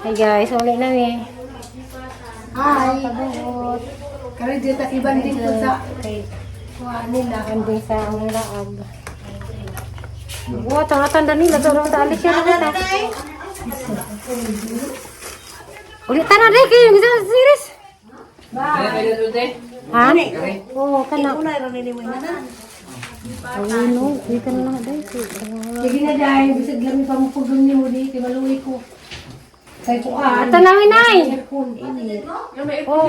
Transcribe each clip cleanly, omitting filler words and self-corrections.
Hi guys, ulit na eh. Hi! Pagbuot. Kaya dito iban din po sa Kay kuhaan nila. Andi sa among laag. Wow, tanda nila. Turong dali siya na kita. Ulit na rin kayo. Bisa series. Ha? Oo, kana. Ano? Hindi ka na lang dahil. Sige na dahil, bisag lang yung pamupugong ni mo di, kay maluwi ko. Kay kuhaan. Tanawin ay. Aircon, ini. Oo.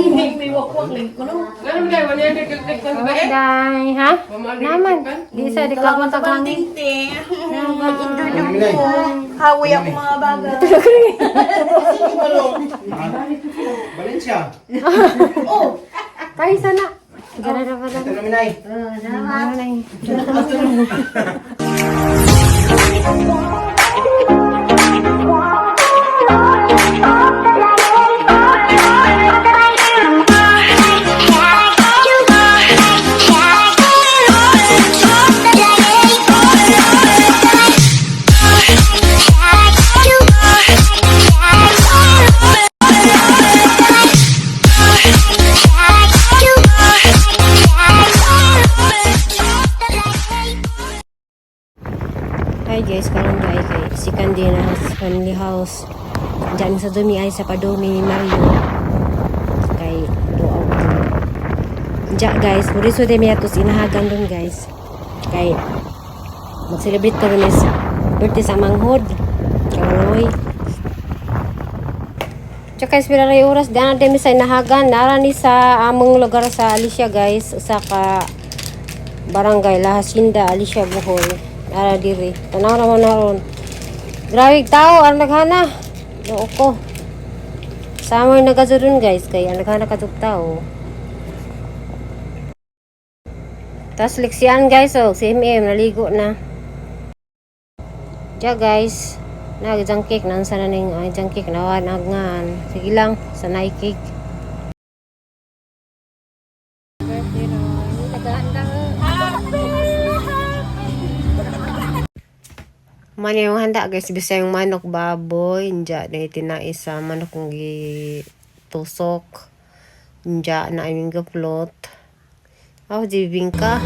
May wakwak lang ko no? Okay, day. Ha? Naman. Di sa di ka sa hangin. Hawi ako mga baga. Valencia. Oh! Tayo sana. Gana na pala. Ito namin ay. Hi guys, karon na kay si Candina's family house. Diyan sa dumi ay sa padumi ni Mario. Kay doaw. Diyan guys, muriso de miatos inahagan dun guys. Kay mag-celebrate ko rin sa birthday sa manghod. Karoy. Tsaka ispiraray oras dana de mi sa inahagan nara ni sa among lugar sa Alicia guys, sa ka barangay La Hacienda, Alicia, Bohol. Ara diri. Tanaw ra man naron. Grabe tao ang naghana. Doo ko. Summer nagazurun guys kay ang naghana kadug tao. Tas leksyan guys oh, si MM naligo na. Ja guys, nag-junk nan sana ning junk cake nawan agngan. Sige lang, sanay cake. Man yung handa guys, bisa yung manok baboy, nja na itinais sa manok ng tusok, nja na aming gaplot. Oh, jibing ka.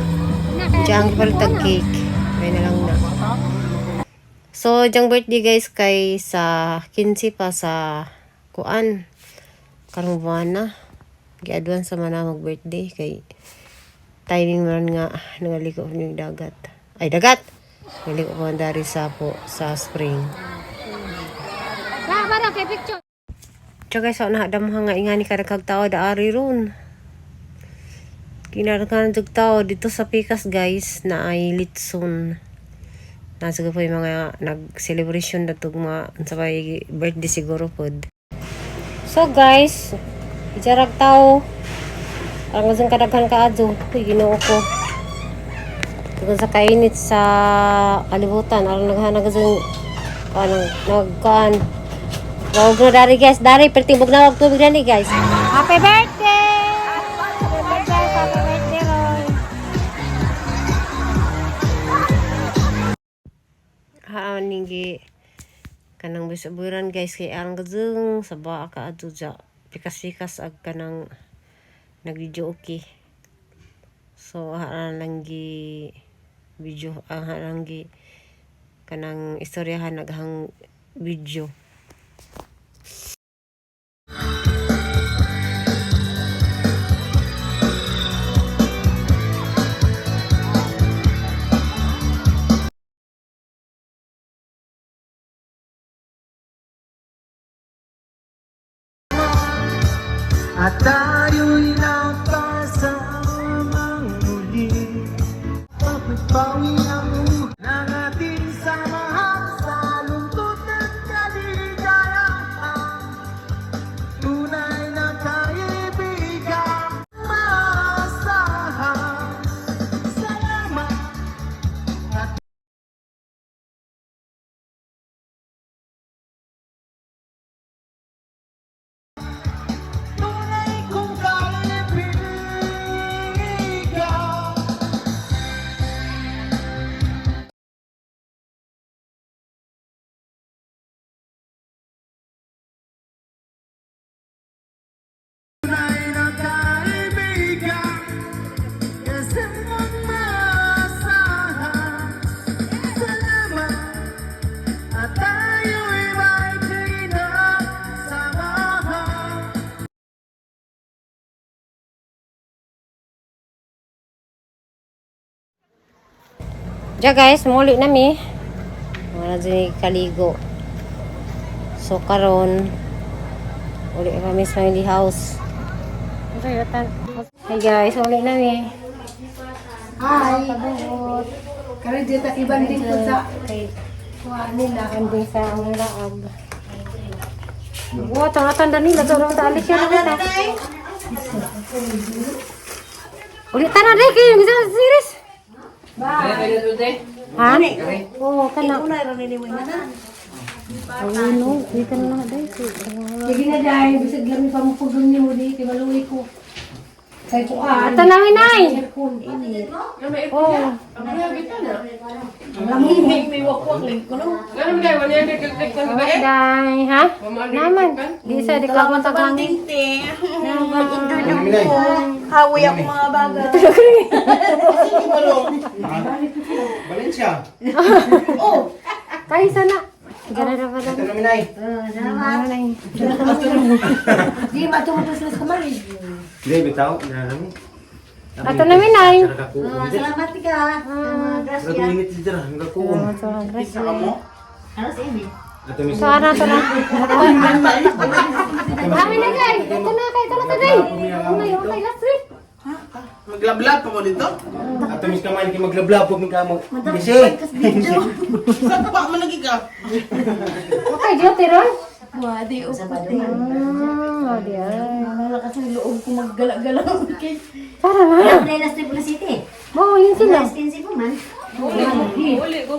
Nja ang ipalitag cake. May na lang na. So, jang birthday guys kay sa 15 pa sa kuan. Karong buwan na. Gi-advance sa mana mag-birthday kay timing man nga nangaliko ng dagat. Ay, dagat! Naligo ko dari sa po sa spring. Para kay picture. Tsaka sa nahadam nga ingani kada kag tao da ari ron. Kinarkan jud tao dito sa Pikas guys na ay litson. Nasa po yung mga nag-celebration na itong mga sabay birthday siguro po. So guys, ijarag tao. Ang gasang kadaghan ka adyo. Uy, ginoo ko. Tugod sa kainit sa kalibutan. Alang naghanag gasang nagkaan. Wag na dari guys. Dari, pertibog na wag tubig na ni guys. Happy birthday! Happy birthday, Roy. Ninggi kanang bisaburan guys kay ang gazung sa ba ka adto ja pikas-pikas ag kanang nagvideo okay. So lang gi video lang gi kanang istoryahan naghang video. At tayo'y nagkasamang muli. Pagpapawi ang ng ating samahan sa lungkot at kaligayahan. Tunay na kaibigan, maasahan. Salamat at Diya guys, muli nami. Wala dyan kaligo. So karon uli kami sa family house. Hey guys, muli nami. Hi! Kabuhot. Kaya dito iban din po sa Kay kuha nila. Kandi sa ang laab. Wow, tanga-tanda nila. Ito lang taalis siya na kita. Ulit na rin kayo. Bisa sa series. Ha? Oo, kana. Ayun, no. Dito na lang dahil. Sige na dahil, bisag lang pamupugon ni mo di, kay maluwi ko. Kay kuha. Ito namin ay. Aircon, ini. Oo. Day, ha? Naman. Di sa di ka matagangin. Hawi ako mga bagay. Valencia. Kayo sana. Gana na pa Ito lang. namin ay. Di matumutos na sa kamari. Hindi, bitaw. Namin. Ato namin ay. Salamat ka. Grabe init si Dara. Hanggang kuon. Ato mis. So, ano ito na? Kami na guys. Ito na kayo. Ito na tayo. Okay, last week. Maglablab pa mo dito? Ato mis kamay kay maglablab pag kamo. Bisi. Saan pa man lagi ka? Okay, Jyoti Ron. Wadi o pati. Oh, di ay. Wala kasi loob ko maggala-gala. Para na. Play last trip City. Oo, yun sila. Last 15 po man.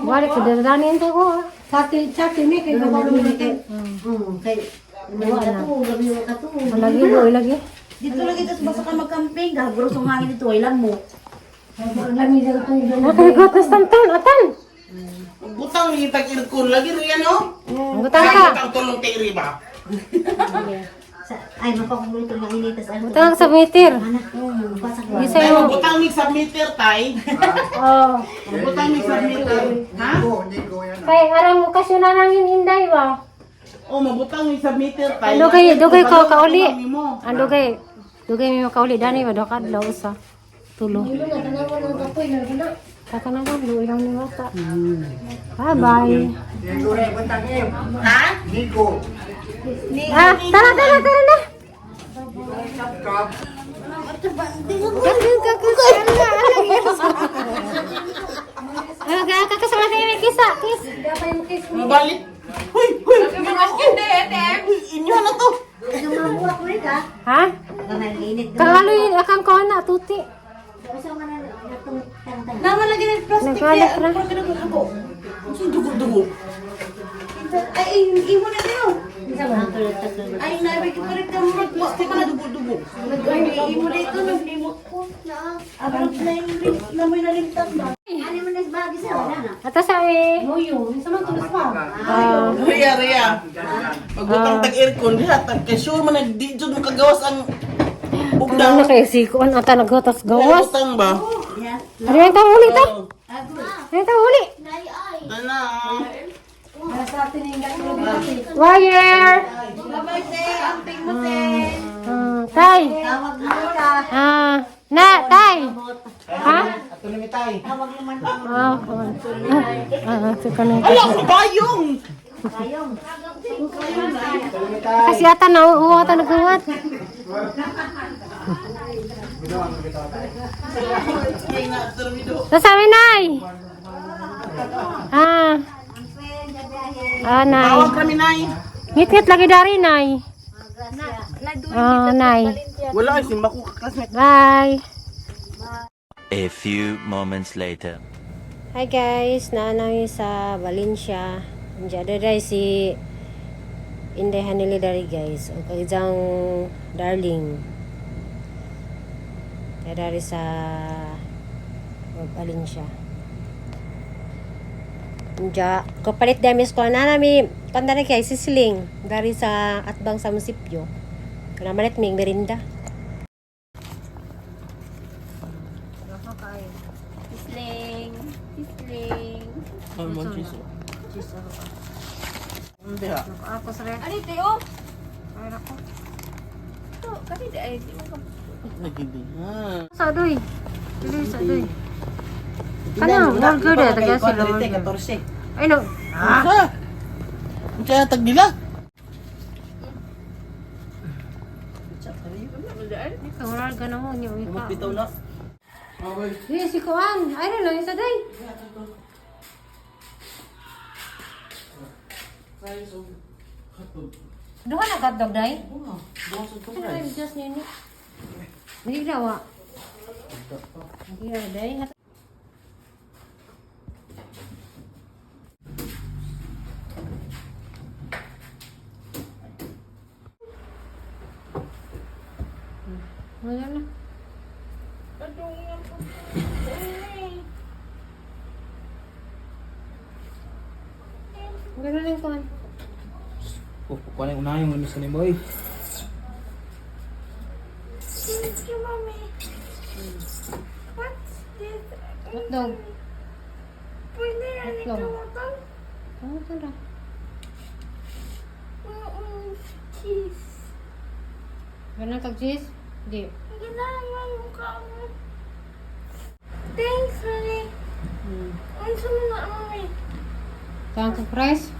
Balik ko dadanin sa ko. Sati ni, kay babaw mo dito. Kay wala ka to, gabi ka to. Lagi ko, lagi. Dito lagi tas basta ka mag-camping, gaguro sa hangin dito, ay lang mo. Ang lamig na ito yung Okay, gatas tantan. Atan. Butang ni tag-irkon lagi riyan no? Butang ka. Butang tulong kay riba. Ay, mapakubuto ng initas. Butang sa meter. Pasak Isa yung... Butang ni sa meter tay. Oh. Butang ni sa meter. Ha? Kay arang okasyon na nangin inday ba? O mabutang ni sa meter tay. Dugay ko kauli. Dugay mi makauli dani ba do kadlaw sa tulo. Ilo na, tanawa ng kapoy na na. Taka na lang luoy lang ni mata. Bye. Ha? Ah, tara na. Kakasama tayo may kisa. Kiss. Mabalik. Hoy. Inyo na to. Gumawa ko rin ka. Ha? Init. Kangaloy akang ko na tuti. Gusto mo na natong tangtang. Naman lagi ng plastic. Nagkalat na. Sino dugo-dugo? Ay, iwan na kayo. Ay, nabay ko pa rin ka mga plastic na dugo-dugo. Iwan na ito, naglimot ko. Abang na yung namoy na lintang ba? Ano mo nas bagay sa wala na? Ata sa eh. Mo yun, sa mga tulis pa. Riya. Magbutang tag-irkon diha tag-sure man nagdi-jud mo kagawas ang Ano ugdang. na kay si kuan ata naghotas gawas. Butang ba? Yeah. Ano yung tawuli ta? Ano yung tawuli? Ana. Para sa atin yung gano'n. Wire. Babay te, amping mo te. Tay. Tawag mo ka. Tay. Ha? Ato namin tay. Tawag mo man. Suka na. Ala ko bayong. Kayong. Ato namin tay. Kasi ata nauuwa ata naghuwat. Ay na termido. Nasabi nay. Nay. Tawag kami nay. Ngit-ngit lagi dari nay. Nay. Wala ay simba ko kaklasmet. Bye. A few moments later. Hi guys, naanami sa Valencia. Diyan dari si Inday Hanili dari guys. O kajang darling. Dari sa Valencia. Diyan, kapalit damis ko na nami pandari kay sisiling dari sa atbang sa munisipyo. Kana malit ming merinda. Sisling. Ay mo chiso. Hindi ha. Ako sa ref. Ani teo? Para ko. To, kani di ay di mo ka. Nagindi. Ha. Sa doy. Dili sa doy. Ano, burger deh, taga sila burger. 14. Ay, no. Ah! Kaya tagdila. Ikaw, wala ka na mo niyo. Bitaw na. Yes, si Kuan. Ay, no, isa day. Duha na hotdog day? Ano ay just nini? Hindi daw. Hindi daw day. Wala na. Ganun lang Kuan. Oh, kuha na yung unahing mo sa ni boy. Thank you, Mommy. What's this? Hotdog. Pwede yan Itlog. ito utang? Ano ito na? Cheese. Ganun kag cheese? Di. Ginagawa yung kamo. Thanks, Mommy. Ano sa mga, Mommy? Saan kag price?